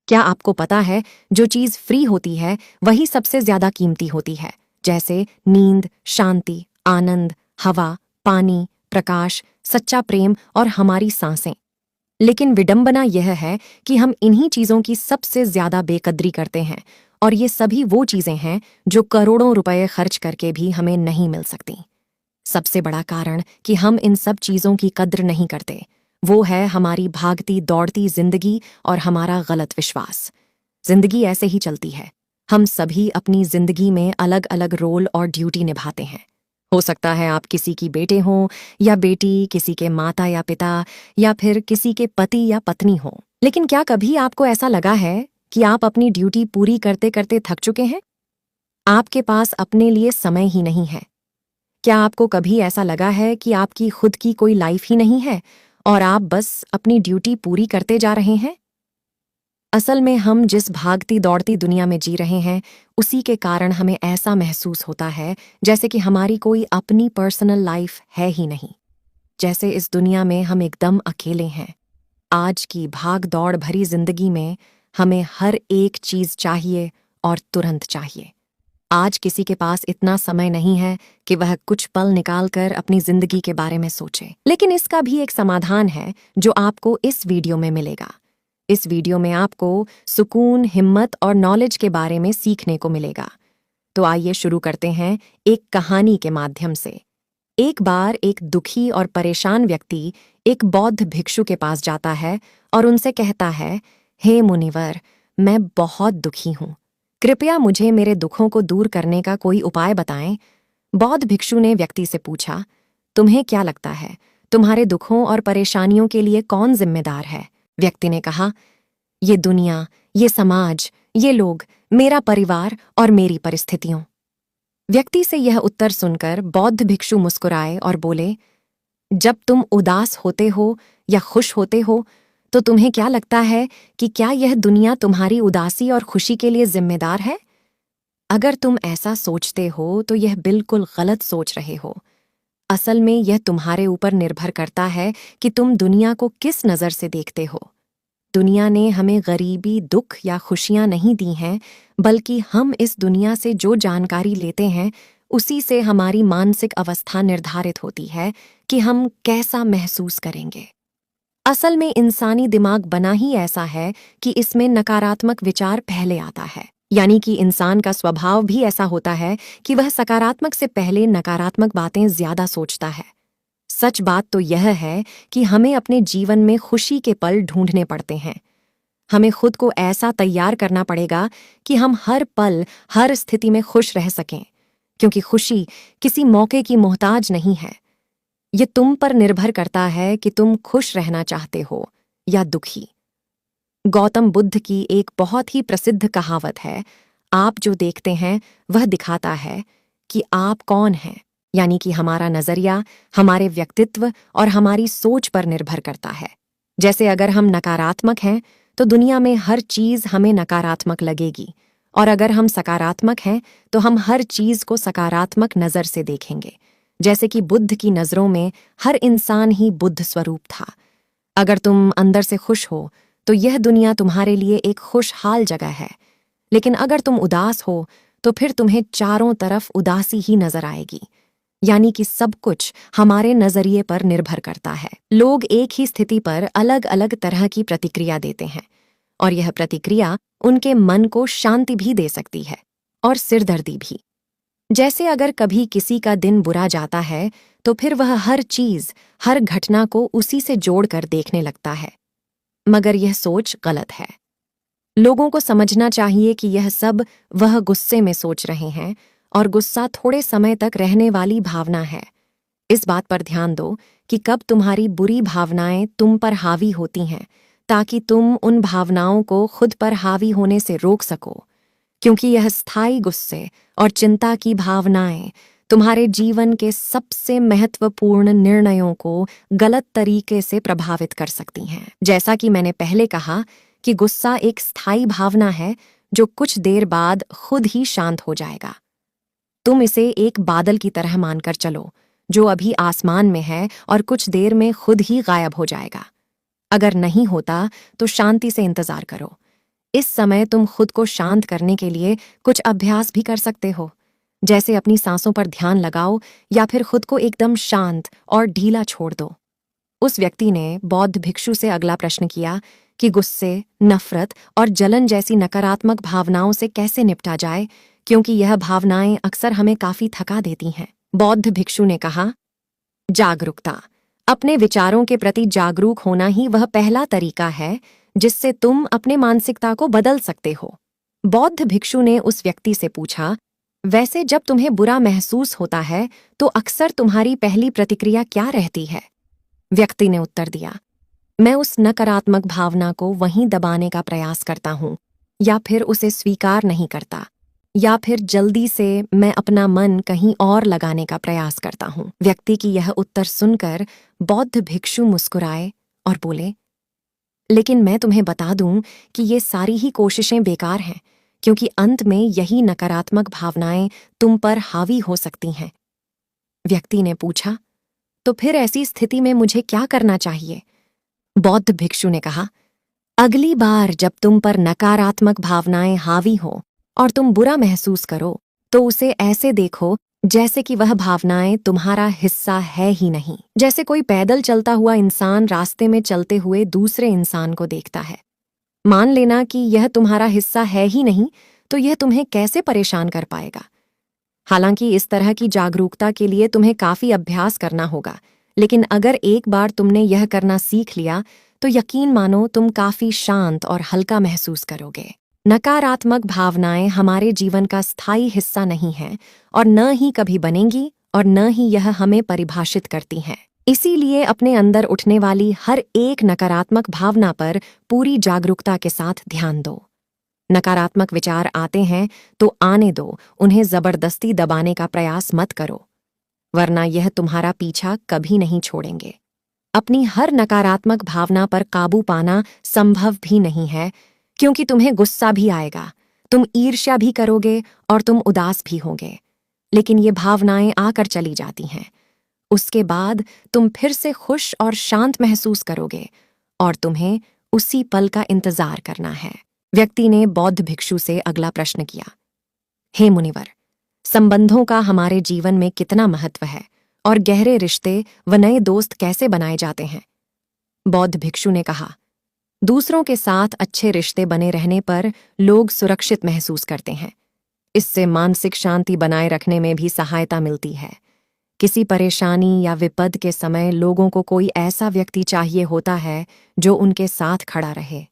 क्या आपको पता है जो चीज फ्री होती है वही सबसे ज्यादा कीमती होती है, जैसे नींद, शांति, आनंद, हवा, पानी, प्रकाश, सच्चा प्रेम और हमारी सांसें। लेकिन विडंबना यह है कि हम इन्हीं चीजों की सबसे ज्यादा बेकद्री करते हैं, और ये सभी वो चीजें हैं जो करोड़ों रुपए खर्च करके भी हमें नहीं मिल सकती। सबसे बड़ा कारण कि हम इन सब चीजों की कद्र नहीं करते वो है हमारी भागती दौड़ती जिंदगी और हमारा गलत विश्वास। जिंदगी ऐसे ही चलती है। हम सभी अपनी जिंदगी में अलग अलग रोल और ड्यूटी निभाते हैं। हो सकता है आप किसी की बेटे हों या बेटी, किसी के माता या पिता, या फिर किसी के पति या पत्नी हों। लेकिन क्या कभी आपको ऐसा लगा है कि आप अपनी ड्यूटी पूरी करते करते थक चुके हैं? आपके पास अपने लिए समय ही नहीं है। क्या आपको कभी ऐसा लगा है कि आपकी खुद की कोई लाइफ ही नहीं है और आप बस अपनी ड्यूटी पूरी करते जा रहे हैं? असल में हम जिस भागती दौड़ती दुनिया में जी रहे हैं उसी के कारण हमें ऐसा महसूस होता है जैसे कि हमारी कोई अपनी पर्सनल लाइफ है ही नहीं। जैसे इस दुनिया में हम एकदम अकेले हैं। आज की भाग दौड़ भरी जिंदगी में हमें हर एक चीज चाहिए और तुरंत चाहिए। आज किसी के पास इतना समय नहीं है कि वह कुछ पल निकालकर अपनी जिंदगी के बारे में सोचे। लेकिन इसका भी एक समाधान है जो आपको इस वीडियो में मिलेगा। इस वीडियो में आपको सुकून, हिम्मत और नॉलेज के बारे में सीखने को मिलेगा। तो आइए शुरू करते हैं एक कहानी के माध्यम से। एक बार एक दुखी और परेशान व्यक्ति एक बौद्ध भिक्षु के पास जाता है और उनसे कहता है, हे मुनिवर, मैं बहुत दुखी हूं। कृपया मुझे मेरे दुखों को दूर करने का कोई उपाय बताएं। बौद्ध भिक्षु ने व्यक्ति से पूछा, तुम्हें क्या लगता है, तुम्हारे दुखों और परेशानियों के लिए कौन जिम्मेदार है? व्यक्ति ने कहा, ये दुनिया, ये समाज, ये लोग, मेरा परिवार और मेरी परिस्थितियों। व्यक्ति से यह उत्तर सुनकर बौद्ध भिक्षु मुस्कुराए और बोले, जब तुम उदास होते हो या खुश होते हो तो तुम्हें क्या लगता है कि क्या यह दुनिया तुम्हारी उदासी और खुशी के लिए जिम्मेदार है? अगर तुम ऐसा सोचते हो तो यह बिल्कुल गलत सोच रहे हो। असल में यह तुम्हारे ऊपर निर्भर करता है कि तुम दुनिया को किस नज़र से देखते हो। दुनिया ने हमें गरीबी, दुख या खुशियां नहीं दी हैं, बल्कि हम इस दुनिया से जो जानकारी लेते हैं उसी से हमारी मानसिक अवस्था निर्धारित होती है कि हम कैसा महसूस करेंगे। असल में इंसानी दिमाग बना ही ऐसा है कि इसमें नकारात्मक विचार पहले आता है। यानी कि इंसान का स्वभाव भी ऐसा होता है कि वह सकारात्मक से पहले नकारात्मक बातें ज्यादा सोचता है। सच बात तो यह है कि हमें अपने जीवन में खुशी के पल ढूंढने पड़ते हैं। हमें खुद को ऐसा तैयार करना पड़ेगा कि हम हर पल, हर स्थिति में खुश रह सकें, क्योंकि खुशी किसी मौके की मोहताज नहीं है। ये तुम पर निर्भर करता है कि तुम खुश रहना चाहते हो या दुखी। गौतम बुद्ध की एक बहुत ही प्रसिद्ध कहावत है, आप जो देखते हैं वह दिखाता है कि आप कौन हैं। यानी कि हमारा नजरिया हमारे व्यक्तित्व और हमारी सोच पर निर्भर करता है। जैसे अगर हम नकारात्मक हैं तो दुनिया में हर चीज हमें नकारात्मक लगेगी, और अगर हम सकारात्मक हैं तो हम हर चीज को सकारात्मक नजर से देखेंगे। जैसे कि बुद्ध की नजरों में हर इंसान ही बुद्ध स्वरूप था। अगर तुम अंदर से खुश हो तो यह दुनिया तुम्हारे लिए एक खुशहाल जगह है, लेकिन अगर तुम उदास हो तो फिर तुम्हें चारों तरफ उदासी ही नजर आएगी। यानी कि सब कुछ हमारे नजरिए पर निर्भर करता है। लोग एक ही स्थिति पर अलग अलग तरह की प्रतिक्रिया देते हैं, और यह प्रतिक्रिया उनके मन को शांति भी दे सकती है और सिरदर्दी भी। जैसे अगर कभी किसी का दिन बुरा जाता है तो फिर वह हर चीज, हर घटना को उसी से जोड़कर देखने लगता है, मगर यह सोच गलत है। लोगों को समझना चाहिए कि यह सब वह गुस्से में सोच रहे हैं, और गुस्सा थोड़े समय तक रहने वाली भावना है। इस बात पर ध्यान दो कि कब तुम्हारी बुरी भावनाएं तुम पर हावी होती हैं, ताकि तुम उन भावनाओं को खुद पर हावी होने से रोक सको, क्योंकि यह स्थायी गुस्से और चिंता की भावनाएं तुम्हारे जीवन के सबसे महत्वपूर्ण निर्णयों को गलत तरीके से प्रभावित कर सकती हैं। जैसा कि मैंने पहले कहा कि गुस्सा एक स्थायी भावना है जो कुछ देर बाद खुद ही शांत हो जाएगा। तुम इसे एक बादल की तरह मानकर चलो जो अभी आसमान में है और कुछ देर में खुद ही गायब हो जाएगा। अगर नहीं होता तो शांति से इंतजार करो। इस समय तुम खुद को शांत करने के लिए कुछ अभ्यास भी कर सकते हो, जैसे अपनी सांसों पर ध्यान लगाओ या फिर खुद को एकदम शांत और ढीला छोड़ दो। उस व्यक्ति ने बौद्ध भिक्षु से अगला प्रश्न किया कि गुस्से, नफरत और जलन जैसी नकारात्मक भावनाओं से कैसे निपटा जाए, क्योंकि यह भावनाएं अक्सर हमें काफी थका देती हैं। बौद्ध भिक्षु ने कहा, जागरूकता। अपने विचारों के प्रति जागरूक होना ही वह पहला तरीका है जिससे तुम अपने मानसिकता को बदल सकते हो। बौद्ध भिक्षु ने उस व्यक्ति से पूछा, वैसे जब तुम्हें बुरा महसूस होता है तो अक्सर तुम्हारी पहली प्रतिक्रिया क्या रहती है? व्यक्ति ने उत्तर दिया, मैं उस नकारात्मक भावना को वहीं दबाने का प्रयास करता हूँ, या फिर उसे स्वीकार नहीं करता, या फिर जल्दी से मैं अपना मन कहीं और लगाने का प्रयास करता हूँ। व्यक्ति की यह उत्तर सुनकर बौद्ध भिक्षु मुस्कुराए और बोले, लेकिन मैं तुम्हें बता दूं कि ये सारी ही कोशिशें बेकार हैं, क्योंकि अंत में यही नकारात्मक भावनाएं तुम पर हावी हो सकती हैं। व्यक्ति ने पूछा, तो फिर ऐसी स्थिति में मुझे क्या करना चाहिए? बौद्ध भिक्षु ने कहा, अगली बार जब तुम पर नकारात्मक भावनाएं हावी हो और तुम बुरा महसूस करो, तो उसे ऐसे देखो जैसे कि वह भावनाएं तुम्हारा हिस्सा है ही नहीं। जैसे कोई पैदल चलता हुआ इंसान रास्ते में चलते हुए दूसरे इंसान को देखता है। मान लेना कि यह तुम्हारा हिस्सा है ही नहीं, तो यह तुम्हें कैसे परेशान कर पाएगा? हालांकि इस तरह की जागरूकता के लिए तुम्हें काफी अभ्यास करना होगा, लेकिन अगर एक बार तुमने यह करना सीख लिया तो यकीन मानो तुम काफी शांत और हल्का महसूस करोगे। नकारात्मक भावनाएं हमारे जीवन का स्थायी हिस्सा नहीं हैं और न ही कभी बनेंगी और न ही यह हमें परिभाषित करती हैं। इसीलिए अपने अंदर उठने वाली हर एक नकारात्मक भावना पर पूरी जागरूकता के साथ ध्यान दो। नकारात्मक विचार आते हैं तो आने दो, उन्हें जबरदस्ती दबाने का प्रयास मत करो, वरना यह तुम्हारा पीछा कभी नहीं छोड़ेंगे। अपनी हर नकारात्मक भावना पर काबू पाना संभव भी नहीं है, क्योंकि तुम्हें गुस्सा भी आएगा, तुम ईर्ष्या भी करोगे और तुम उदास भी होगे, लेकिन ये भावनाएं आकर चली जाती हैं। उसके बाद तुम फिर से खुश और शांत महसूस करोगे और तुम्हें उसी पल का इंतजार करना है। व्यक्ति ने बौद्ध भिक्षु से अगला प्रश्न किया, हे मुनिवर, संबंधों का हमारे जीवन में कितना महत्व है और गहरे रिश्ते व नए दोस्त कैसे बनाए जाते हैं? बौद्ध भिक्षु ने कहा, दूसरों के साथ अच्छे रिश्ते बने रहने पर लोग सुरक्षित महसूस करते हैं। इससे मानसिक शांति बनाए रखने में भी सहायता मिलती है। किसी परेशानी या विपद के समय लोगों को कोई ऐसा व्यक्ति चाहिए होता है जो उनके साथ खड़ा रहे।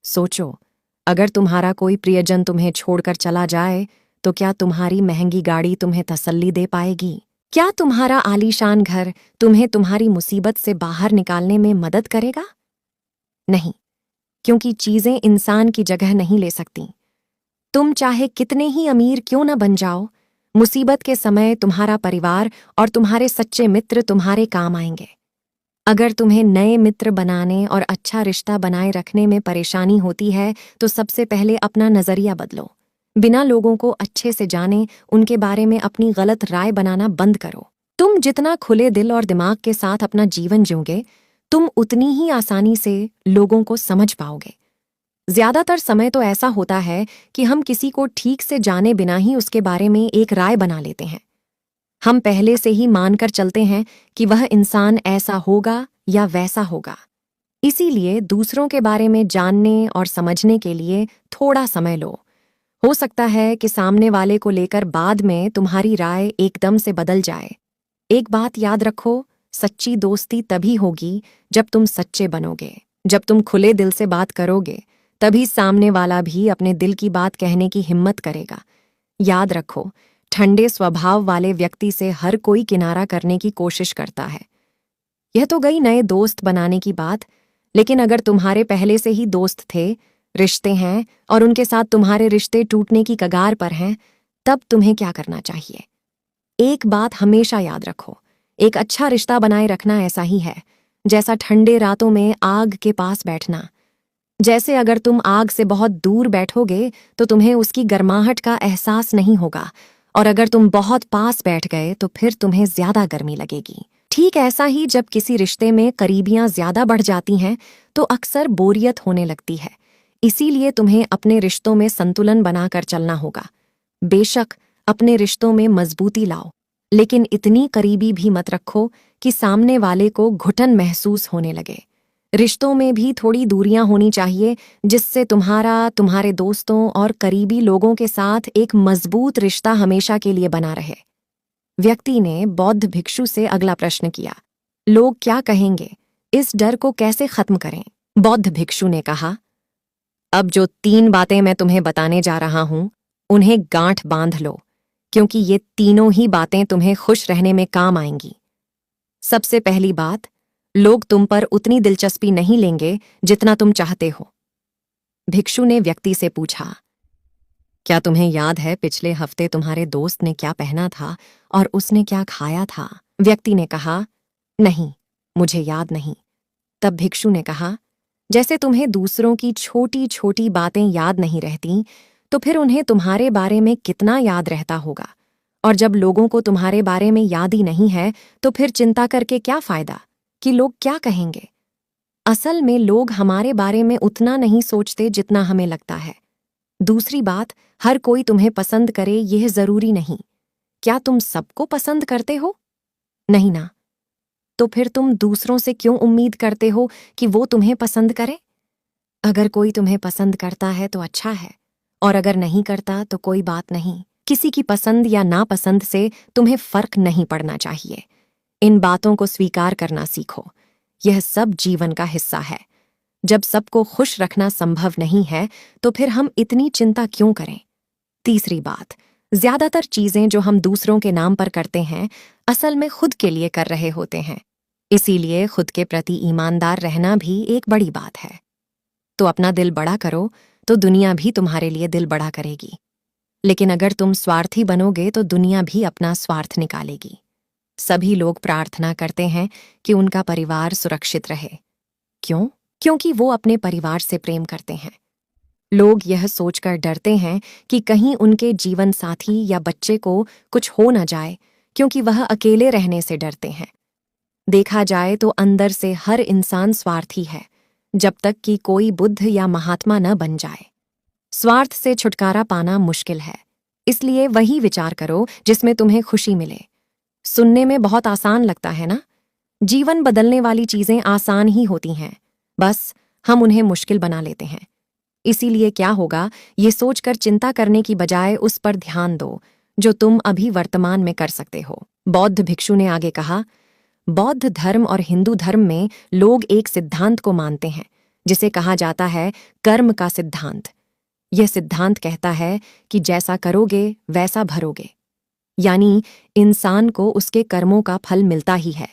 सोचो, अगर तुम्हारा कोई प्रियजन तुम्हें छोड़कर चला जाए तो क्या तुम्हारी महंगी गाड़ी तुम्हें तसल्ली दे पाएगी? क्या तुम्हारा आलीशान घर तुम्हें तुम्हारी मुसीबत से बाहर निकालने में मदद करेगा? नहीं, क्योंकि चीजें इंसान की जगह नहीं ले सकती। तुम चाहे कितने ही अमीर क्यों न बन जाओ, मुसीबत के समय तुम्हारा परिवार और तुम्हारे सच्चे मित्र तुम्हारे काम आएंगे। अगर तुम्हें नए मित्र बनाने और अच्छा रिश्ता बनाए रखने में परेशानी होती है तो सबसे पहले अपना नजरिया बदलो। बिना लोगों को अच्छे से जाने उनके बारे में अपनी गलत राय बनाना बंद करो। तुम जितना खुले दिल और दिमाग के साथ अपना जीवन जियोगे, तुम उतनी ही आसानी से लोगों को समझ पाओगे। ज्यादातर समय तो ऐसा होता है कि हम किसी को ठीक से जाने बिना ही उसके बारे में एक राय बना लेते हैं। हम पहले से ही मानकर चलते हैं कि वह इंसान ऐसा होगा या वैसा होगा। इसीलिए दूसरों के बारे में जानने और समझने के लिए थोड़ा समय लो। हो सकता है कि सामने वाले को लेकर बाद में तुम्हारी राय एकदम से बदल जाए। एक बात याद रखो, सच्ची दोस्ती तभी होगी जब तुम सच्चे बनोगे। जब तुम खुले दिल से बात करोगे, तभी सामने वाला भी अपने दिल की बात कहने की हिम्मत करेगा। याद रखो, ठंडे स्वभाव वाले व्यक्ति से हर कोई किनारा करने की कोशिश करता है। यह तो गई नए दोस्त बनाने की बात, लेकिन अगर तुम्हारे पहले से ही दोस्त थे, रिश्ते हैं और उनके साथ तुम्हारे रिश्ते टूटने की कगार पर हैं, तब तुम्हें क्या करना चाहिए? एक बात हमेशा याद रखो, एक अच्छा रिश्ता बनाए रखना ऐसा ही है जैसा ठंडे रातों में आग के पास बैठना। जैसे अगर तुम आग से बहुत दूर बैठोगे तो तुम्हें उसकी गर्माहट का एहसास नहीं होगा, और अगर तुम बहुत पास बैठ गए तो फिर तुम्हें ज्यादा गर्मी लगेगी। ठीक ऐसा ही जब किसी रिश्ते में करीबियां ज्यादा बढ़ जाती हैं तो अक्सर बोरियत होने लगती है। इसीलिए तुम्हें अपने रिश्तों में संतुलन बनाकर चलना होगा। बेशक अपने रिश्तों में मजबूती लाओ, लेकिन इतनी करीबी भी मत रखो कि सामने वाले को घुटन महसूस होने लगे। रिश्तों में भी थोड़ी दूरियां होनी चाहिए, जिससे तुम्हारे दोस्तों और करीबी लोगों के साथ एक मजबूत रिश्ता हमेशा के लिए बना रहे। व्यक्ति ने बौद्ध भिक्षु से अगला प्रश्न किया, लोग क्या कहेंगे, इस डर को कैसे खत्म करें? बौद्ध भिक्षु ने कहा, अब जो 3 बातें मैं तुम्हें बताने जा रहा हूं, उन्हें गांठ बांध लो, क्योंकि ये तीनों ही बातें तुम्हें खुश रहने में काम आएंगी। सबसे पहली बात, लोग तुम पर उतनी दिलचस्पी नहीं लेंगे जितना तुम चाहते हो। भिक्षु ने व्यक्ति से पूछा, क्या तुम्हें याद है पिछले हफ्ते तुम्हारे दोस्त ने क्या पहना था और उसने क्या खाया था? व्यक्ति ने कहा, नहीं, मुझे याद नहीं। तब भिक्षु ने कहा, जैसे तुम्हें दूसरों की छोटी छोटी बातें याद नहीं रहती, तो फिर उन्हें तुम्हारे बारे में कितना याद रहता होगा। और जब लोगों को तुम्हारे बारे में याद ही नहीं है, तो फिर चिंता करके क्या फायदा कि लोग क्या कहेंगे। असल में लोग हमारे बारे में उतना नहीं सोचते जितना हमें लगता है। दूसरी बात, हर कोई तुम्हें पसंद करे यह जरूरी नहीं। क्या तुम सबको पसंद करते हो? नहीं ना। तो फिर तुम दूसरों से क्यों उम्मीद करते हो कि वो तुम्हें पसंद करे? अगर कोई तुम्हें पसंद करता है तो अच्छा है, और अगर नहीं करता तो कोई बात नहीं। किसी की पसंद या नापसंद से तुम्हें फर्क नहीं पड़ना चाहिए। इन बातों को स्वीकार करना सीखो। यह सब जीवन का हिस्सा है। जब सबको खुश रखना संभव नहीं है, तो फिर हम इतनी चिंता क्यों करें? तीसरी बात, ज्यादातर चीजें जो हम दूसरों के नाम पर करते हैं, असल में खुद के लिए कर रहे होते हैं। इसीलिए खुद के प्रति ईमानदार रहना भी एक बड़ी बात है। तो अपना दिल बड़ा करो, तो दुनिया भी तुम्हारे लिए दिल बड़ा करेगी। लेकिन अगर तुम स्वार्थी बनोगे तो दुनिया भी अपना स्वार्थ निकालेगी। सभी लोग प्रार्थना करते हैं कि उनका परिवार सुरक्षित रहे। क्यों? क्योंकि वो अपने परिवार से प्रेम करते हैं। लोग यह सोचकर डरते हैं कि कहीं उनके जीवन साथी या बच्चे को कुछ हो न जाए, क्योंकि वह अकेले रहने से डरते हैं। देखा जाए तो अंदर से हर इंसान स्वार्थी है, जब तक कि कोई बुद्ध या महात्मा न बन जाए। स्वार्थ से छुटकारा पाना मुश्किल है, इसलिए वही विचार करो जिसमें तुम्हें खुशी मिले। सुनने में बहुत आसान लगता है ना? जीवन बदलने वाली चीजें आसान ही होती हैं, बस हम उन्हें मुश्किल बना लेते हैं। इसीलिए क्या होगा, ये सोचकर चिंता करने की बजाय उस पर ध्यान दो जो तुम अभी वर्तमान में कर सकते हो। बौद्ध भिक्षु ने आगे कहा, बौद्ध धर्म और हिंदू धर्म में लोग एक सिद्धांत को मानते हैं, जिसे कहा जाता है कर्म का सिद्धांत। यह सिद्धांत कहता है कि जैसा करोगे वैसा भरोगे, यानी इंसान को उसके कर्मों का फल मिलता ही है।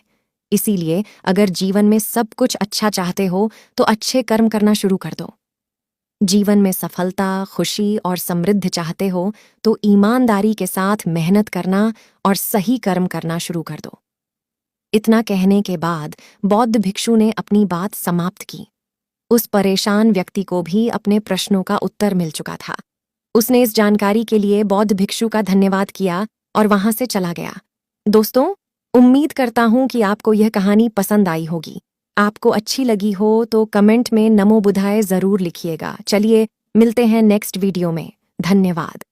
इसीलिए अगर जीवन में सब कुछ अच्छा चाहते हो तो अच्छे कर्म करना शुरू कर दो। जीवन में सफलता, खुशी और समृद्धि चाहते हो तो ईमानदारी के साथ मेहनत करना और सही कर्म करना शुरू कर दो। इतना कहने के बाद बौद्ध भिक्षु ने अपनी बात समाप्त की। उस परेशान व्यक्ति को भी अपने प्रश्नों का उत्तर मिल चुका था। उसने इस जानकारी के लिए बौद्ध भिक्षु का धन्यवाद किया और वहां से चला गया। दोस्तों, उम्मीद करता हूं कि आपको यह कहानी पसंद आई होगी। आपको अच्छी लगी हो तो कमेंट में नमो बुद्धाय जरूर लिखिएगा। चलिए मिलते हैं नेक्स्ट वीडियो में। धन्यवाद।